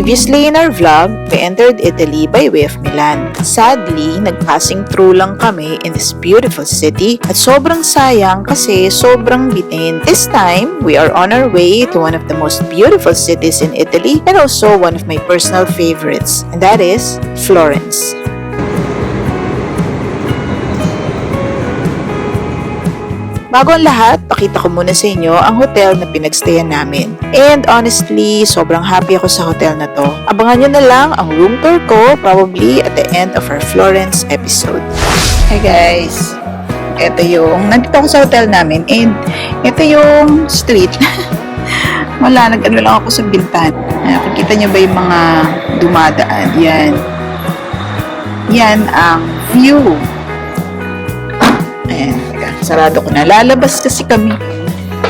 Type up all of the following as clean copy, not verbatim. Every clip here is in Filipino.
Previously in our vlog, we entered Italy by way of Milan. Sadly, nag-passing through lang kami in this beautiful city at sobrang sayang kasi sobrang bitin. This time, we are on our way to one of the most beautiful cities in Italy and also one of my personal favorites, and that is Florence. Bago ang lahat, pakita ko muna sa inyo ang hotel na pinagstayan namin. And honestly, sobrang happy ako sa hotel na to. Abangan nyo na lang ang room tour ko probably at the end of our Florence episode. Hey guys, nandito ako sa hotel namin and ito yung street. Wala, nag-ano lang ako sa bintan. Nakikita nyo ba yung mga dumadaan? Yan ang view. Ayan, sarado ko na. Lalabas kasi kami.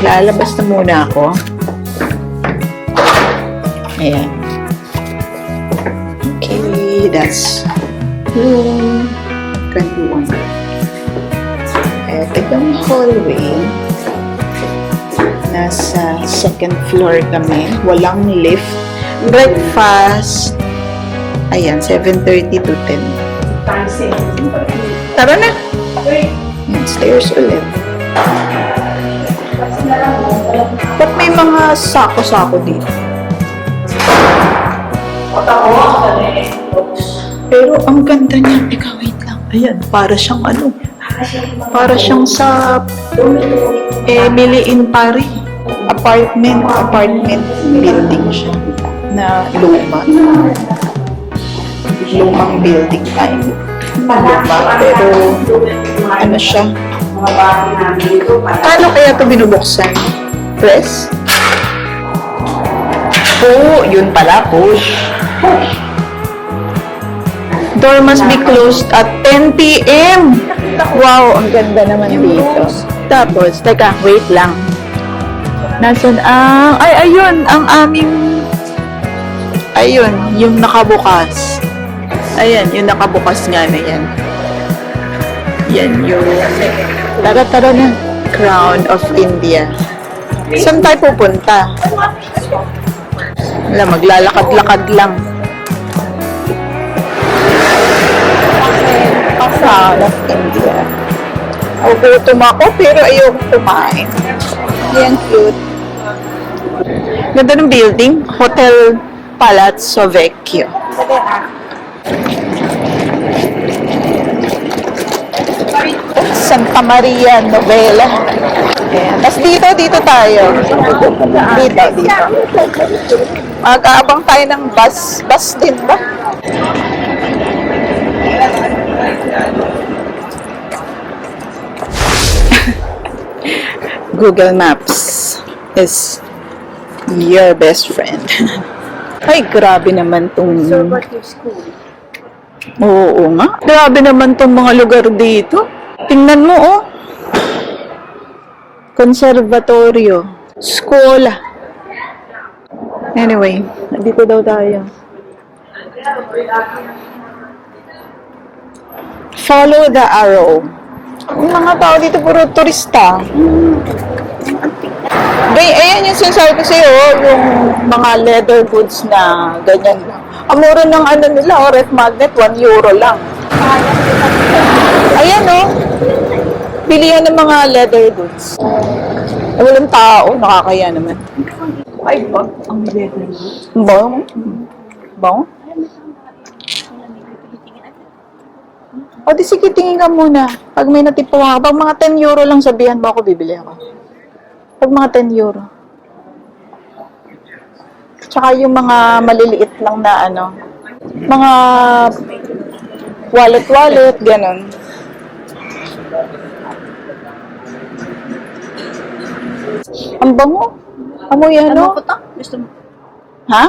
Lalabas na muna ako. Ayan. Okay, that's room 21. Ito yung hallway. Nasa second floor kami. Walang lift. Breakfast. Ayan, 7:30 to 10. Tara na. Stairs ulit. Ba't may mga sako-sako dito? Pero ang ganda niya. Teka, wait lang. Ayan, para siyang para siyang sa Emily in Paris. Apartment building siya. Na lumang building time. Pero ano siya? Paano kaya ito binubuksan? Press? Oh, yun pala, push. Door must be closed at 10 p.m. Wow, ang ganda naman dito. Tapos, teka, wait lang. Nasaan ang... ayun, ang aming... Ayun, yung nakabukas. Ayan, yung nakabukas nga na yan. Yan yung... Tara na. Crown of India. Saan tayo pupunta? Wala, maglalakad-lakad lang. Crown of India. Gutom ako, pero ayoko kumain. Yan, cute. Ganda ng building. Hotel Palazzo Vecchio. Santa Maria Novella. Ayan. Tapos dito tayo. Dito. Mag-aabang tayo ng bus. Bus din ba? Google Maps is your best friend. Ay, grabe naman tong... Oo nga. Grabe naman tong mga lugar dito. Tingnan mo, oh. Konservatorio. Skola. Anyway, dito daw tayo. Follow the arrow. Yung mga tao dito puro turista. Ayan yung sinasabi ko sa'yo, yung mga leather goods na ganyan lang. Amuro ng nila, ref magnet, 1 euro lang. Ayan, oh. Bilihan ng mga leather goods. Walang tao, nakakaya naman. Ay, ba? Ang leather goods? Bong? O, di sige, tingin ka muna. Pag may natipuha ka, pag mga 10 euro lang sabihan mo ako, bibili ako. Pag mga 10 euro. Tsaka yung mga maliliit lang na mga wallet, ganun. Ang bango. Amoy ano? Gusto mo? Ha?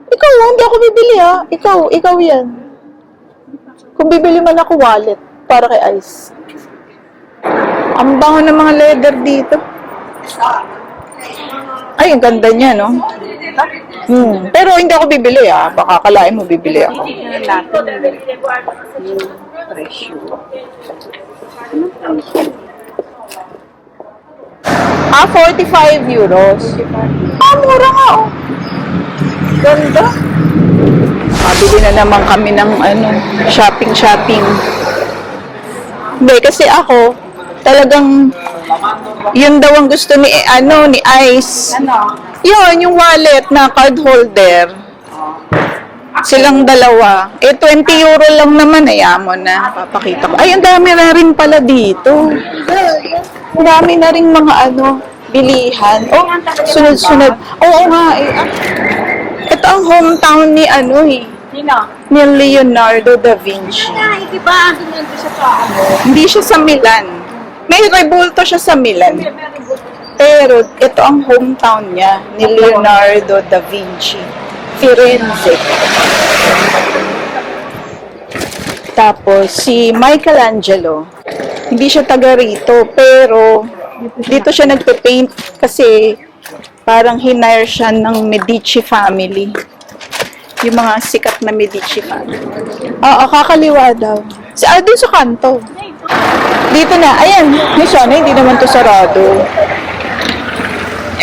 Ikaw, hindi ako bibili ha. Ikaw yan. Kung bibili man ako wallet, para kay Ice. Ang bango ng mga leather dito. Ay, ang ganda niya, no? Pero hindi ako bibili, ah. Baka kalain mo bibili ako. Presyo. 45 euros. Mura nga, oh. Ganda. Mabili na naman kami ng shopping. Hindi, kasi ako, talagang, yun daw ang gusto ni Ice. Yun, yung wallet na card holder. Silang dalawa. 20 euro lang naman, mo na. Papakita ko. Ay, ang dami na rin pala dito. Ang dami na rin mga bilihan. Oh, sunod-sunod. Oo nga, ito ang hometown ni ni Leonardo da Vinci. Diba, andun yun siya sa Hindi siya sa Milan. May rebulto siya sa Milan. Pero ito ang hometown niya ni Leonardo da Vinci. Firenze. Tapos si Michelangelo, hindi siya taga rito, pero dito siya nagpe-paint kasi parang hinire siya ng Medici family. Yung mga sikat na Medici family. Oo, kakaliwa daw. Doon sa kanto. Dito na. Ayan. May sana, hindi naman to sarado.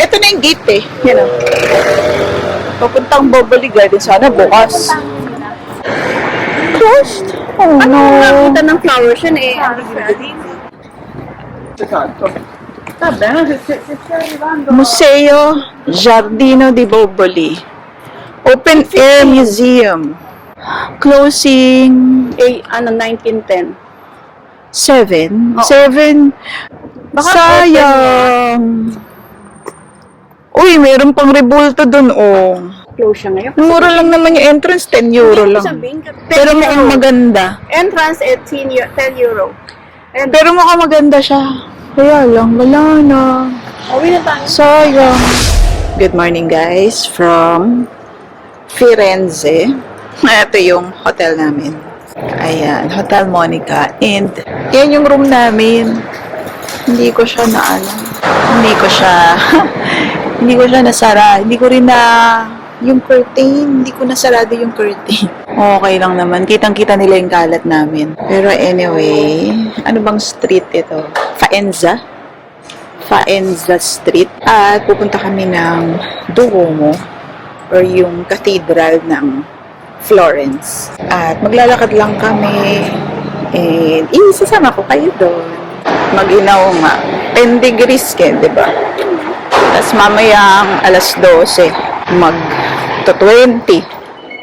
Ito na yung gate Yan o. Papuntang Boboli Garden. Sana bukas. Closed? Oh no. Nakita ng flowers yun Museo Giardino di Boboli. Open Air Museum. Closing 1910. 7? Oo. 7? Baka Sayang. Uy, mayroon pang rebulto dun, Close siya ngayon. Mura lang naman yung entrance, 10 euro lang. Pero mukhang maganda. Entrance at 10 euro. Pero mukhang maganda siya. Kaya lang, wala na. Uwi na tayo. Sayang. Good morning guys from Firenze. Ito yung hotel namin. Ayan, Hotel Monica. And yan yung room namin. Hindi ko siya hindi ko siya nasara. Hindi ko rin yung curtain. Hindi ko nasarado yung curtain. Okay lang naman. Kitang-kita nila yung kalat namin. Pero anyway, ano bang street ito? Faenza Street. At pupunta kami ng Duomo or yung cathedral ng Florence. At maglalakad lang kami and isasama ko kayo doon. Mag-inaw nga. 10 degrees di ba? Tapos mamayang alas 12 to 20.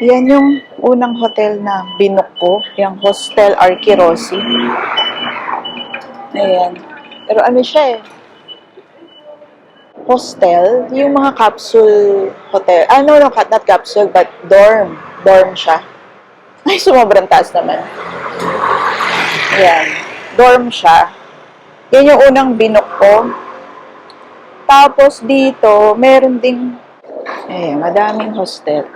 Yan yung unang hotel na binook ko. Yung Hostel Arquirosi. Ayan. Pero ano siya hostel, yung mga capsule hotel. Not capsule, but dorm. Dorm siya. Ay, sumobrang taas naman. Ayan. Dorm siya. Yan yung unang binook ko. Tapos dito, meron ding madaming hostel.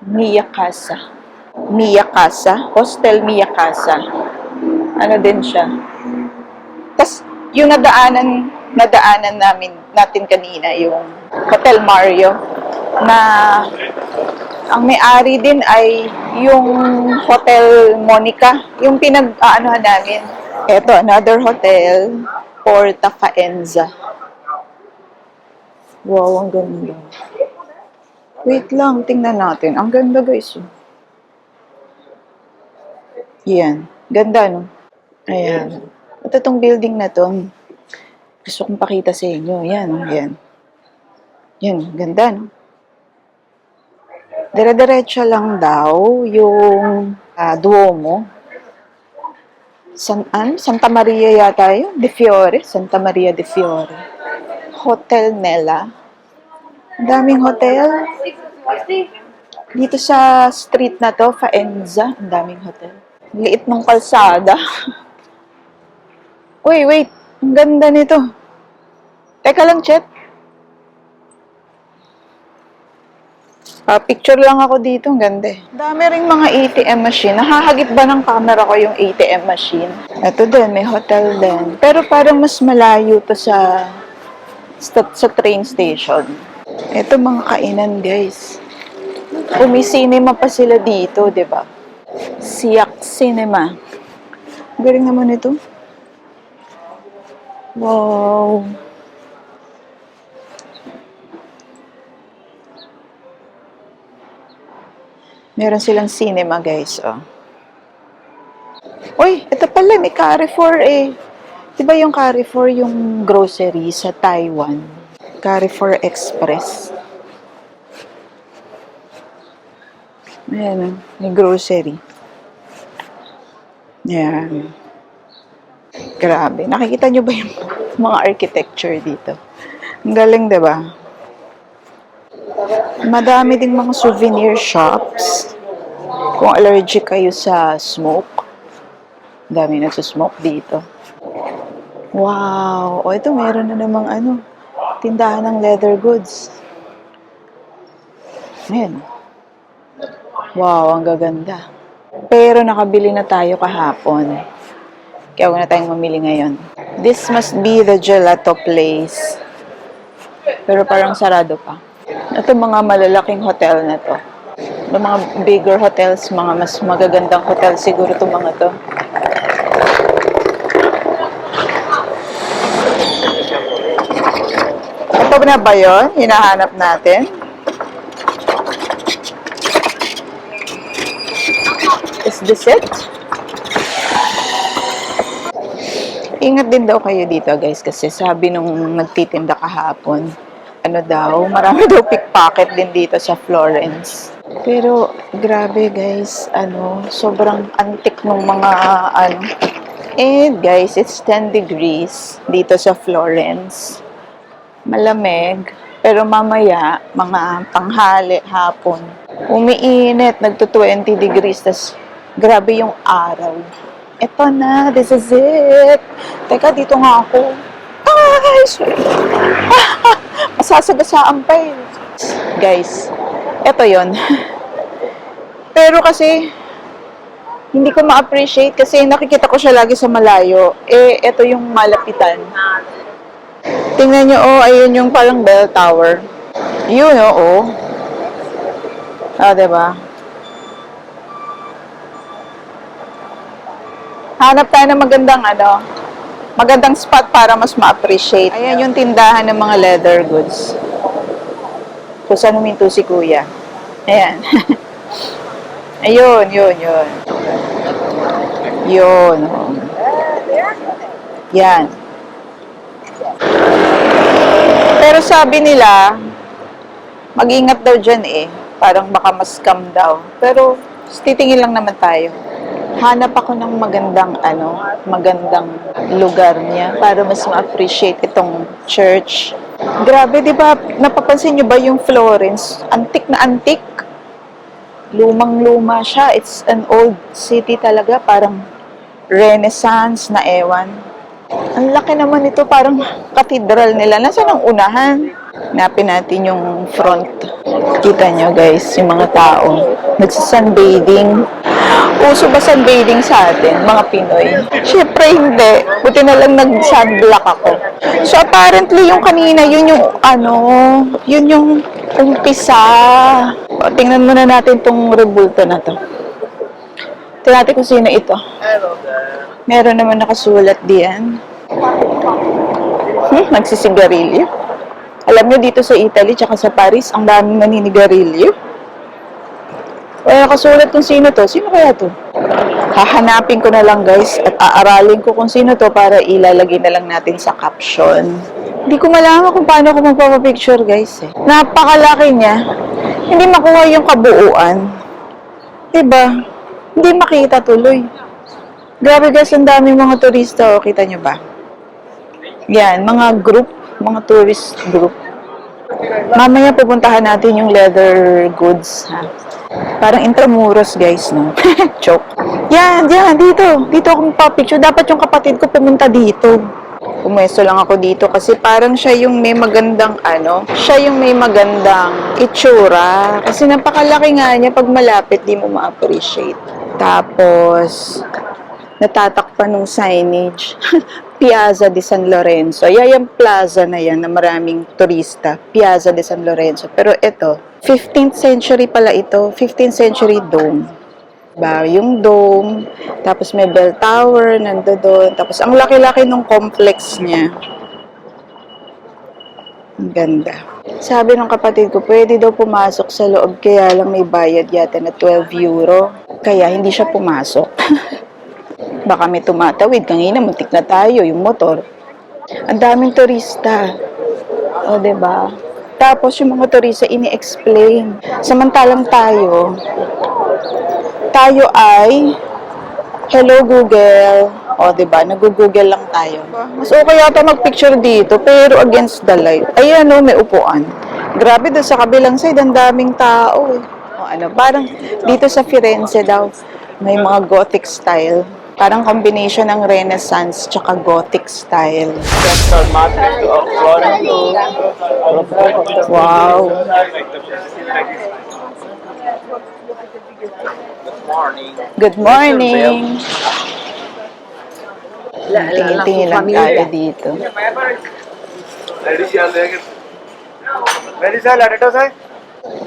Mia Casa. Hostel Mia Casa. Ano din siya. Tapos, yung nadaanan natin kanina, yung Hotel Mario, na ang may-ari din ay yung Hotel Monica, yung pinag-aanohan namin. Eto, another hotel, Porta Faenza. Wow, ang ganda. Wait lang, tingnan natin. Ang ganda, guys. Yan. Ganda, no? Ayan. At itong building na to, gusto kong pakita sa inyo. Yan, yan. Yan, ganda, no? Dire-diretso lang daw yung Duomo. Santa Maria yata yun? De Fiore? Santa Maria de Fiore. Hotel Nella. Ang daming hotel. Dito sa street na to, Faenza, ang daming hotel. Liit ng kalsada. Uy, wait. Ang ganda nito. Teka lang, Chet. Picture lang ako dito. Ang ganda eh. Dami ring mga ATM machine. Nahahagip ba ng camera ko yung ATM machine? Ito din, may hotel din. Pero parang mas malayo to sa train station. Ito mga kainan, guys. Cinema pa sila dito, di ba? Siak Cinema. Galing naman ito. Wow. Meron silang cinema, guys, oh. Uy, ito pala, may Carrefour eh. Diba yung Carrefour, yung grocery sa Taiwan? Carrefour Express. Ayan, may grocery. Ayan. Grabe. Nakikita nyo ba yung mga architecture dito? Ang galing, diba? Madami ding mga souvenir shops. Kung allergic kayo sa smoke. Dami nagsusmoke dito. Wow! O ito, meron na namang tindahan ng leather goods. Ayan. Wow, ang gaganda. Pero nakabili na tayo kahapon. Kaya huwag na tayong mamili ngayon. This must be the gelato place. Pero parang sarado pa. Ito mga malalaking hotel na to. Yung mga bigger hotels, mga mas magagandang hotel siguro itong mga to. Ito na ba yun? Hinahanap natin? Is this it? Ingat din daw kayo dito, guys, kasi sabi nung nagtitinda kahapon, marami daw pickpocket din dito sa Florence. Pero, grabe, guys, sobrang antik nung mga, And, guys, it's 10 degrees dito sa Florence. Malamig, pero mamaya, mga tanghali, hapon, umiinit, nagto 20 degrees, tas grabe yung araw. Eto na, this is it. Teka, dito nga ako. Ay, sorry. Masasagasaan pa eh. Guys, eto yon. Pero kasi, hindi ko ma-appreciate kasi nakikita ko siya lagi sa malayo. Eh, eto yung malapitan. Tingnan nyo, oh, ayun yung parang bell tower. Yun, oh. Diba? Hanap tayo ng magandang spot para mas ma-appreciate. Ayan yung tindahan ng mga leather goods. Kung saan huminto si Kuya. Ayan. Ayun, yun. Yun. Oh. Yan. Pero sabi nila, mag-ingat daw dyan eh. Parang baka mas-scam daw. Pero, titingin lang naman tayo. Hanap ako ng magandang lugar niya para mas ma-appreciate itong church. Grabe, di ba? Napapansin nyo ba yung Florence? Antik na antik. Lumang-luma siya. It's an old city talaga. Parang Renaissance na ewan. Ang laki naman ito. Parang cathedral nila. Nasaan ang unahan? Hanapin natin yung front. Kita nyo guys, yung mga tao. Nagsasunbathing. Uso ba sunbathing sa atin, mga Pinoy? Siyempre hindi. Buti na lang nag-sunblock ako. So apparently yung kanina, yun yung umpisa. O, tingnan muna natin tong rebulto na to. Tingnan natin kung sino ito. Meron naman nakasulat diyan. Nagsisigarilyo. Alam nyo, dito sa Italy, tsaka sa Paris, ang daming naninigarilyo. Kaya nakasulat kung sino to. Sino kaya to? Hahanapin ko na lang guys at aaralin ko kung sino to para ilalagay na lang natin sa caption. Hindi ko malaman kung paano ko magpapapicture guys eh. Napakalaki niya. Hindi makuha yung kabuuan. Diba? Hindi makita tuloy. Grabe guys, ang daming mga turista. O, kita nyo ba? Yan, mga group. Mga tourist group. Mamaya pupuntahan natin yung leather goods ha. Parang intramuros guys, no? Joke. Yan, dito. Dito ako magpapicture. Dapat yung kapatid ko pumunta dito. Pumwesto lang ako dito kasi parang siya yung may magandang itsura. Kasi napakalaki nga niya pag malapit, di mo ma-appreciate. Tapos, natatakpan ng signage. Piazza de San Lorenzo. Yung plaza na yan na maraming turista. Piazza de San Lorenzo. Pero ito, 15th century pala ito. 15th century dome. Diba? Yung dome. Tapos may bell tower nandoon. Tapos ang laki-laki ng complex niya. Ang ganda. Sabi ng kapatid ko, pwede daw pumasok sa loob, kaya lang may bayad yata na 12 euro. Kaya hindi siya pumasok. Baka may tumatawid. Kanina, muntik na tayo, yung motor. Ang daming turista. O, diba? Tapos yung mga turista, ini-explain. Samantalang tayo ay, hello Google. O, diba? Nag-google lang tayo. Mas okay yata mag-picture dito, pero against the light. Ayan, o, may upuan. Grabe, doon sa kabilang side, ang daming tao. O, parang dito sa Firenze daw, may mga Gothic style. Parang combination ng Renaissance tsaka Gothic style. Wow. Good morning. Tingin-tingin lang tayo dito.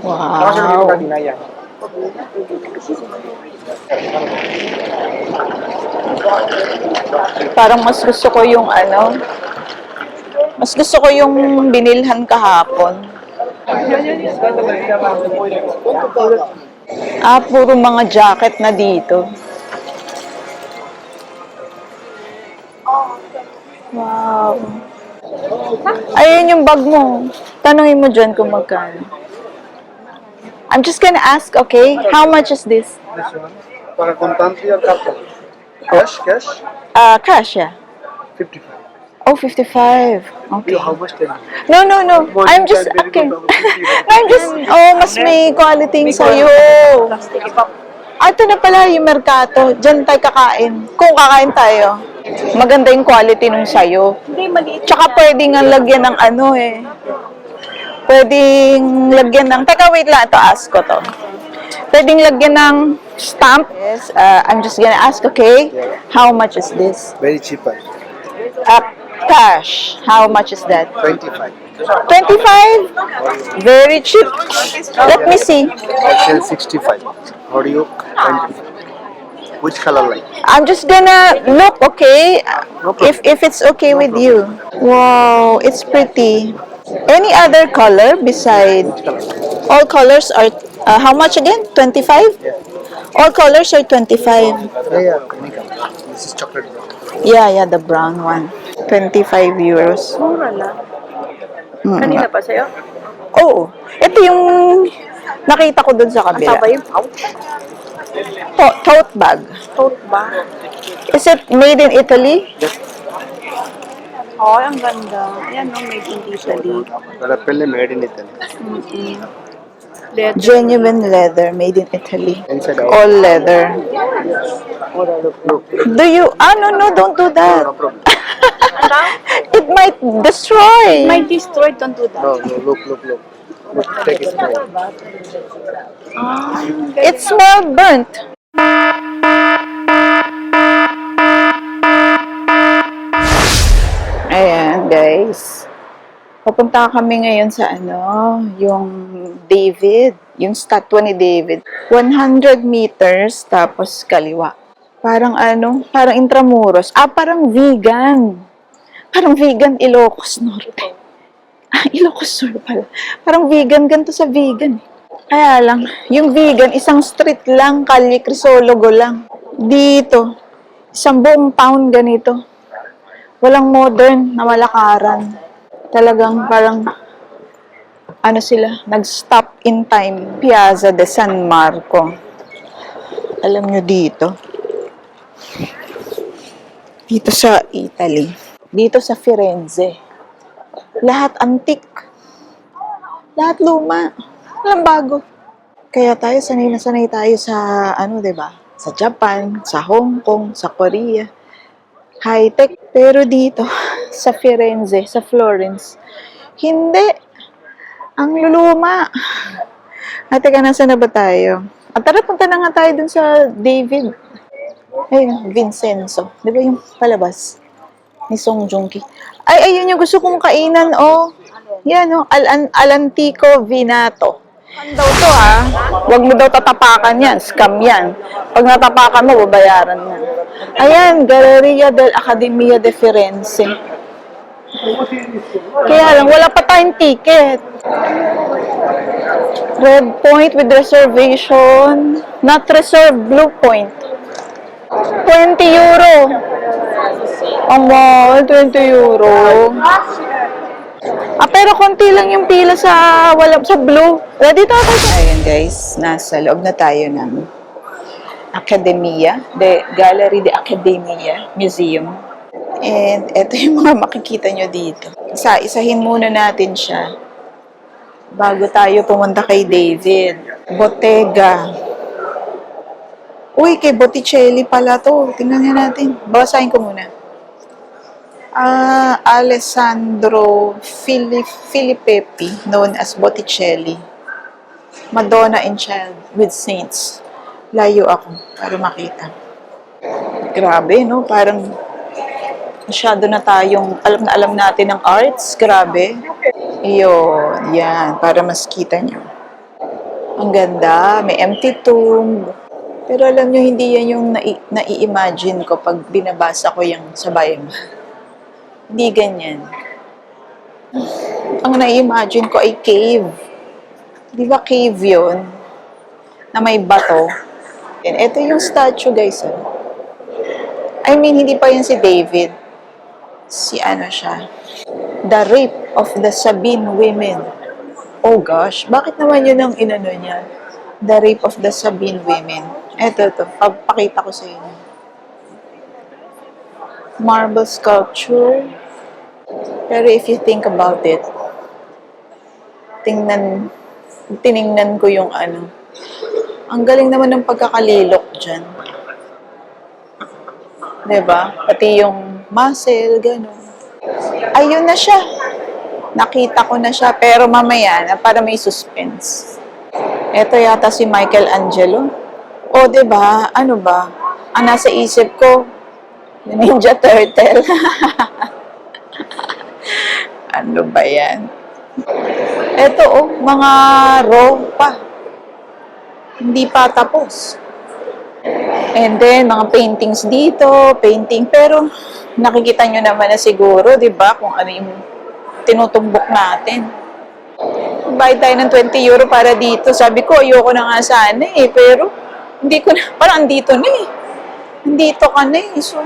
Wow. Parang mas gusto ko yung mas gusto ko yung binilhan kahapon. Puro mga jacket na dito. Wow. Ayun yung bag mo. Tanungin mo dyan kung magkano. I'm just gonna ask, okay? How much is this? This one. Para contante or carta? Cash, cash? Cash, yeah. 55. Oh, 55. Okay. How much can you? No. I'm just, okay. I'm just, mas may quality yung sa'yo. Ito na pala yung Mercato. Diyan tayo kakain. Kung kakain tayo, maganda yung quality nung sayo. Hindi, maliit. Tsaka pwedeng nga lagyan ng pwedeng lagyan ng, teka wait lang, ito ask ko to. Pwedeng lagyan ng stamp. Yes, I'm just gonna ask, okay? How much is this? Very cheaper. Cash. How much is that? 25. 25? Very cheap. Let me see. I sell 65. How do you? 25. Which color like? I'm just gonna look, okay? No problem. If it's okay with you. Wow, it's pretty. Any other color beside? All colors are, how much again? 25? All colors are 25. Yeah. Any color. This is chocolate brown. Yeah, the brown one. 25 euros. Mura lang. Kanina pa sa'yo? Oo. Ito yung nakita ko dun sa kabila. Asaba yung pouch? Tote bag. Tote ba? Is it made in Italy? Oh, ang ganda. Ayan, no, made in Italy. Rappelle made in Italy. Leather. Genuine leather, made in Italy. Inside out. All leather. Look. Do you? No, don't do that. No problem. It might destroy. Might destroy, don't do that. No. Look. Look. Take it. It's more burnt. Ayan, guys. Papunta kami ngayon sa yung David, yung statwa ni David. 100 meters, tapos kaliwa. Parang parang Intramuros. Parang vegan. Parang vegan Ilocos Norte. Ilocos Sur pala. Parang vegan, ganito sa vegan. Kaya lang, yung vegan, isang street lang, Kalye Crisologo lang. Dito, isang buong town ganito. Walang modern na malakaran. Talagang parang, nag-stop in time. Piazza de San Marco. Alam nyo dito. Dito sa Italy. Dito sa Firenze. Lahat antik. Lahat luma. Walang bago. Kaya tayo, sanay na sanay tayo sa, diba? Sa Japan, sa Hong Kong, sa Korea. High-tech. Pero dito, sa Firenze, sa Florence, hindi. Ang luluma. Teka, nasa na ba tayo? Tara, punta na nga tayo dun sa David. Ayun, Vincenzo. Di ba yung palabas? Ni Song Joong Ki. Ayun yung gusto kong kainan, Yan, Alantico Vinato. Ano daw to, ha? Huwag mo daw tatapakan yan. Scam yan. Pag natapakan mo, babayaran na. Ayan, Galleria dell'Accademia de Firenze. Kaya lang, wala pa tayong ticket. Red point with reservation. Not reserved, blue point. 20 euro. Ang mahal, 20 euro. Pero konti lang yung pila sa blue. Ready to ako. Ayan guys, nasa loob na tayo ng Academia, the Gallery de Academia Museum. And ito yung mga makikita nyo dito. Isa-isahin muna natin siya bago tayo pumunta kay David. Bottega. Uy, kay Botticelli pala to. Tingnan nga natin. Basahin ko muna. Alessandro Filippetti, known as Botticelli. Madonna and Child with Saints. Layo ako para makita. Grabe, no? Parang masyado na tayong alam natin ng arts. Grabe. Iyon, yan. Para mas kita nyo. Ang ganda. May empty tomb. Pero alam nyo, hindi yan yung nai-imagine ko pag binabasa ko yung sa Bible. Hindi ganyan. Ang nai-imagine ko ay cave. Di ba cave yun? Na may bato. And ito yung statue, guys. I mean, hindi pa yun si David. Si ano siya. The Rape of the Sabine Women. Oh gosh, bakit naman yun ang inano niya? The Rape of the Sabine Women. Ito. Papakita ko sa inyo. Marble sculpture. Pero if you think about it, tiningnan ko yung ano. Ang galing naman ng pagkakalilok dyan. Diba? Pati yung muscle, gano'n. Ayun na siya. Nakita ko na siya, pero mamaya na para may suspense. Ito yata si Michelangelo. O, diba? Ano ba? Ang nasa isip ko, Ninja Turtle. Ano ba yan? Ito, mga raw pa. Hindi pa tapos. And then, mga paintings dito, pero nakikita nyo naman na siguro, di ba, kung ano yung tinutumbok natin. Bayad tayo ng 20 euro para dito. Sabi ko, ayoko na nga sana pero hindi ko na, parang andito na Andito ka na So,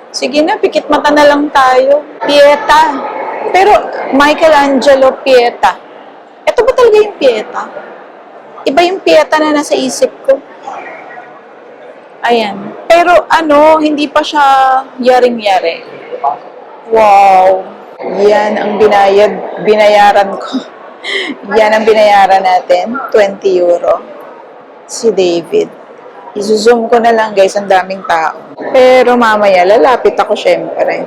sige na, pikit mata na lang tayo. Pieta. Pero, Michelangelo Pieta. Ito ba talaga yung Pieta? Iba yung Pieta na nasa isip ko. Ayan. Pero hindi pa siya yaring-yari. Wow. Yan ang binayaran ko. Yan ang binayaran natin. 20 euro. Si David. Isu-zoom ko na lang guys, ang daming tao. Pero mamaya, lalapit ako syempre.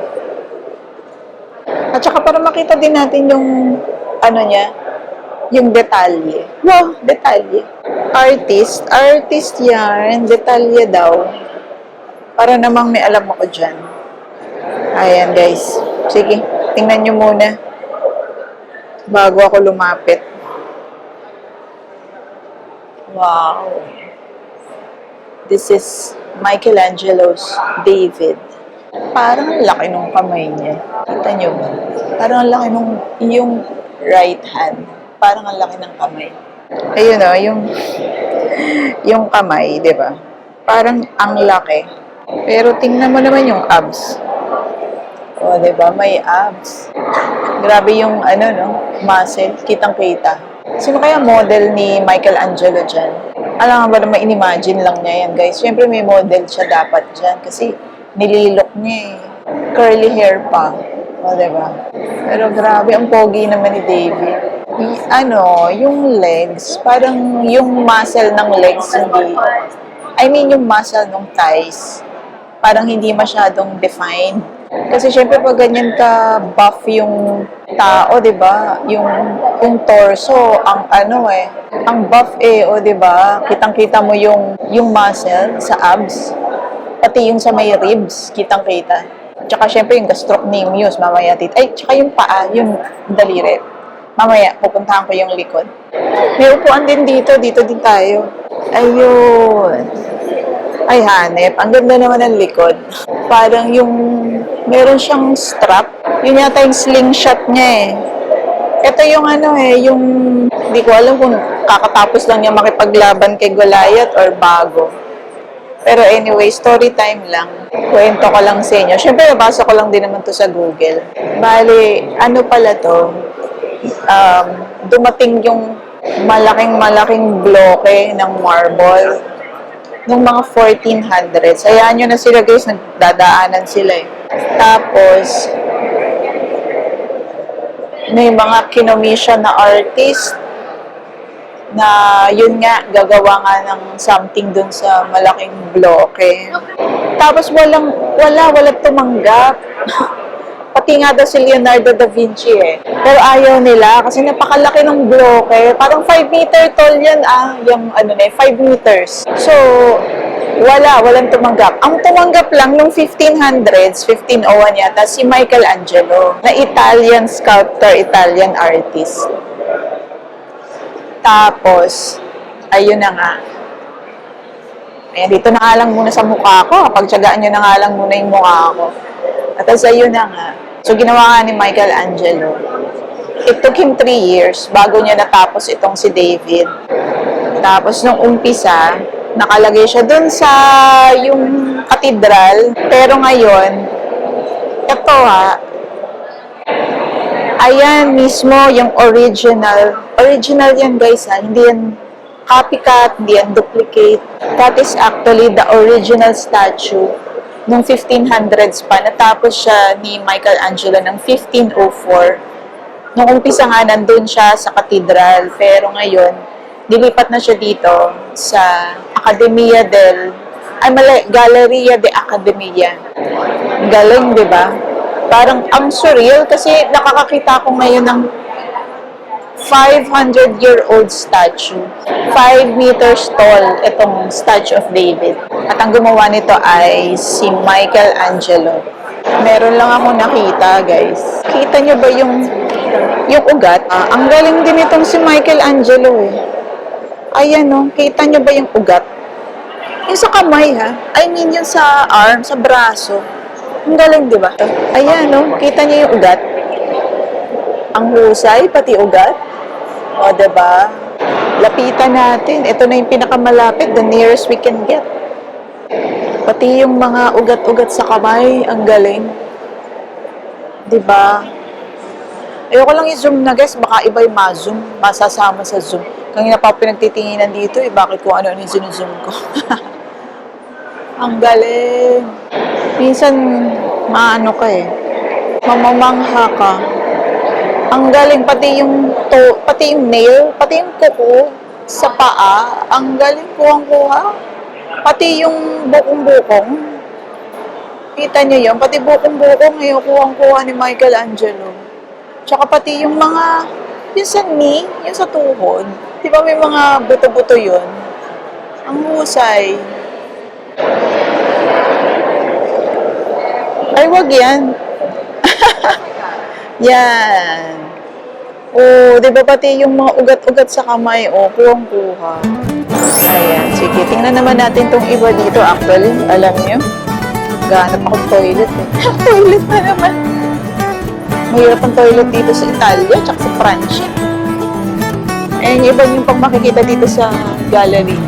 At saka para makita din natin yung niya, yung detalye. Wow, detalye. Artist yan, detalye daw. Para namang may alam ako dyan. Ayan guys. Sige, tingnan nyo muna. Bago ako lumapit. Wow. This is Michelangelo's David. Parang ang laki nung kamay niya. Kita nyo ba? Parang ang laki nung yung right hand. Parang ang laki ng kamay. Ayun yung kamay, di ba? Parang ang laki. Pero tingnan mo naman yung abs. O, di ba? May abs. Grabe yung muscle. Kitang-kita. Sino kaya model ni Michelangelo dyan? Alam nga ba naman, in-imagine lang niya yan, guys. Siyempre may model siya dapat dyan kasi nililok niya Curly hair pa. O, diba? Pero grabe, ang pogi naman ni David. Yung legs, parang yung muscle ng legs, yung muscle ng thighs, parang hindi masyadong defined. Kasi syempre pag ganyan ka buff yung tao, 'di ba? Yung torso, ang buff o 'di ba? Kitang-kita mo yung muscle sa abs, pati yung sa may ribs, kitang-kita. Tsaka syempre yung gastrocnemius, mamaya tsaka yung paa, yung daliri. Mamaya pupuntahan ko yung likod. May upuan din dito din tayo. Ayun. Ay, hanep. Ang ganda naman ng likod. Parang meron siyang strap. Yun yata yung slingshot niya eh. Ito yung ano eh, yung hindi ko alam kung kakatapos lang niya makipaglaban kay Goliath or bago. Pero anyway, story time lang. Kwento ko lang sa inyo. Siyempre, nabasa ko lang din naman to sa Google. Bali, ano pala to? Dumating yung malaking bloke ng marble nung mga 1400s. Hayaan nyo na sila guys, nagdadaanan sila eh. Tapos, may mga kinomission na artist na yun nga, gagawa nga ng something dun sa malaking bloke. Tapos walang tumanggap. Pati nga daw si Leonardo da Vinci eh. Pero ayaw nila kasi napakalaki ng bloke. Parang 5 meter tall yan yung 5 meters. So, walang tumanggap. Ang tumanggap lang nung 1500s, 1501 yata, si Michelangelo, na Italian sculptor, Italian artist. Tapos, ayun na nga. Ayan, dito na nga lang muna sa mukha ko. Pagtsagaan nyo na nga lang muna yung mukha ko. At as ayun na nga. So, ginawa nga ni Michelangelo. It took him 3 years bago niya natapos itong si David. Tapos, nung umpisa, nakalagay siya dun sa yung katedral. Pero ngayon, ito ayan mismo yung original. Original yan guys hindi yan copycat, hindi yan duplicate. That is actually the original statue nung 1500s pa. Natapos siya ni Michelangelo ng 1504. Nung umpisa nga nandun siya sa katedral. Pero ngayon, dilipat na siya dito sa Galleria de Academia. Galing, di ba? Parang ang surreal kasi nakakakita ko ngayon ng 500-year-old statue. 5 meters tall itong Statue of David. At ang gumawa nito ay si Michelangelo. Meron lang ako nakita, guys. Kita nyo ba yung ugat? Ang galing din itong si Michelangelo eh. Ayan kita nyo ba yung ugat? Yung sa kamay I mean yung sa arm, sa braso. Ang galing, di ba? Ayan, kita niyo yung ugat. Ang husay, pati ugat. O, di ba? Lapitan natin. Ito na yung pinakamalapit, the nearest we can get. Pati yung mga ugat-ugat sa kamay, ang galing. Di ba? Ayoko lang i-zoom na, guys. Baka iba yung ma-zoom. Masasama sa zoom. Kanina pa pinagtitinginan dito, bakit kung ano yung zoom ko. Ang galing. Minsan, maano ka mamamangha ka. Ang galing, pati yung nail, pati yung kuko sa paa, ang galing kuhang-kuha. Pati yung bukong-bukong. Kita niyo yun? Pati bukong-bukong, yung kuhang-kuha ni Michelangelo. Tsaka pati yung mga, yung sa knee, yung sa tuhod. Di ba may mga buto-buto yun? Ang husay. Ay, wag yan. Yan. Di ba pati yung mga ugat-ugat sa kamay, kuhang-kuha. Ayan, sige. Tingnan naman natin tong iba dito. Actually, alam niyo, ganap akong toilet Toilet na naman. Mahirap ang toilet dito sa Italia, tsaka sa Pransya. Ayan, yung iba yung pang makikita dito sa gallery.